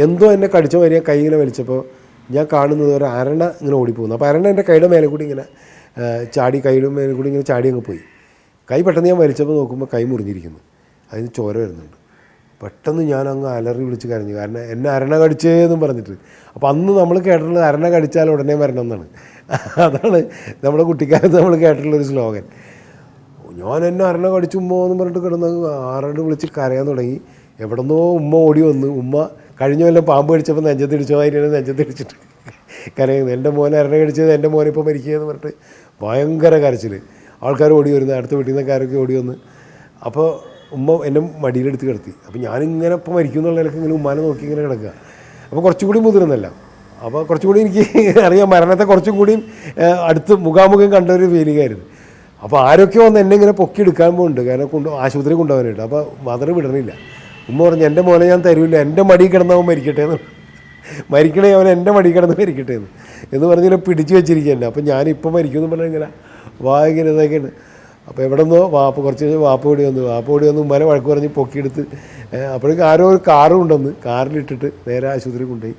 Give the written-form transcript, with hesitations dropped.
എന്തോ എന്നെ കടിച്ച വരിക കൈ ഇങ്ങനെ വലിച്ചപ്പോൾ ഞാൻ കാണുന്നത് ഒരു അരണ ഇങ്ങനെ ഓടിപ്പോകുന്നു. അപ്പോൾ അരണ എൻ്റെ കൈയുടെ മേലെ കൂടി ഇങ്ങനെ ചാടി, കൈയുടെ മേലെ കൂടി ഇങ്ങനെ ചാടി അങ്ങ് പോയി. കൈ പെട്ടെന്ന് ഞാൻ വലിച്ചപ്പോൾ നോക്കുമ്പോൾ കൈ മുറിഞ്ഞിരിക്കുന്നു, അതിന് ചോര വരുന്നുണ്ട്. പെട്ടെന്ന് ഞാൻ അങ്ങ് അലറി വിളിച്ച് കരഞ്ഞു, കാരണം എന്നെ അരണ കടിച്ചേന്നും പറഞ്ഞിട്ട്. അപ്പോൾ അന്ന് നമ്മൾ കേട്ടിട്ടുള്ളത് അരണ കടിച്ചാൽ ഉടനെ മരണം എന്നാണ്. അതാണ് നമ്മുടെ കുട്ടിക്കാലത്ത് നമ്മൾ കേട്ടിട്ടുള്ളൊരു സ്ലോഗൻ. ഞാൻ എന്നെ അരണ കടിച്ചു ഉമ്മ എന്ന് പറഞ്ഞിട്ട് കിടന്ന് ആറണ്ട് വിളിച്ച് കരയാൻ തുടങ്ങി. എവിടെന്നോ ഉമ്മ ഓടി വന്നു. ഉമ്മ കഴിഞ്ഞ വല്ലതും പാമ്പ് കടിച്ചപ്പോൾ നെഞ്ചത്തിടിച്ചോ, അതിനാണ് നെഞ്ചത്തിടിച്ചിട്ട് കരയുന്നത്. എൻ്റെ മോനെ അരണ കടിച്ചത്, എൻ്റെ മോനിപ്പോൾ മരിക്കുകയെന്ന് പറഞ്ഞിട്ട് ഭയങ്കര കരച്ചിൽ. ആൾക്കാർ ഓടി വരുന്നത്, അടുത്ത വീട്ടിൽ നിന്നൊക്കെ ഓടി വന്ന്. അപ്പോൾ ഉമ്മ എന്നെ മടിയിലെടുത്ത് കിടത്തി. അപ്പോൾ ഞാനിങ്ങനെ ഇപ്പോൾ മരിക്കും എന്നുള്ള നിലയ്ക്ക് ഇങ്ങനെ ഉമ്മാനെ നോക്കി ഇങ്ങനെ കിടക്കുക. അപ്പോൾ കുറച്ചും കൂടി മുതിർന്നല്ല, അപ്പോൾ കുറച്ചും കൂടി എനിക്ക് അറിയാം മരണത്തെ കുറച്ചും കൂടിയും അടുത്ത് മുഖാമുഖം കണ്ട ഒരു ഫീലിംഗ് ആയിരുന്നു. അപ്പോൾ ആരൊക്കെ വന്ന് എന്നെ ഇങ്ങനെ പൊക്കിയെടുക്കാൻ പോകുന്നുണ്ട്, കാരണം ആശുപത്രി കൊണ്ടുപോകാനായിട്ട്. അപ്പോൾ മദർ വിടണില്ല. ഉമ്മ പറഞ്ഞു, എൻ്റെ മോനെ ഞാൻ തരൂല്ല, എൻ്റെ മടി കിടന്നവൻ മരിക്കട്ടെ എന്ന്, മരിക്കണേ അവൻ എൻ്റെ മടി കിടന്ന് മരിക്കട്ടെ എന്ന് പറഞ്ഞിങ്ങനെ പിടിച്ചു വെച്ചിരിക്കുകയല്ല. അപ്പോൾ ഞാനിപ്പോൾ മരിക്കുമെന്ന് പറഞ്ഞാൽ ഇങ്ങനെ ഇങ്ങനെ ഇതൊക്കെയാണ്. അപ്പോൾ എവിടെ നിന്നോ കുറച്ച് വാപ്പ ഓടി വന്നു ഉമ്മനെ വഴക്ക് പറഞ്ഞ് പൊക്കിയെടുത്ത്. അപ്പോഴേക്കും ആരോ ഒരു കാറും ഉണ്ടെന്ന്, കാറിലിട്ടിട്ട് നേരെ ആശുപത്രി കൊണ്ടുപോയി.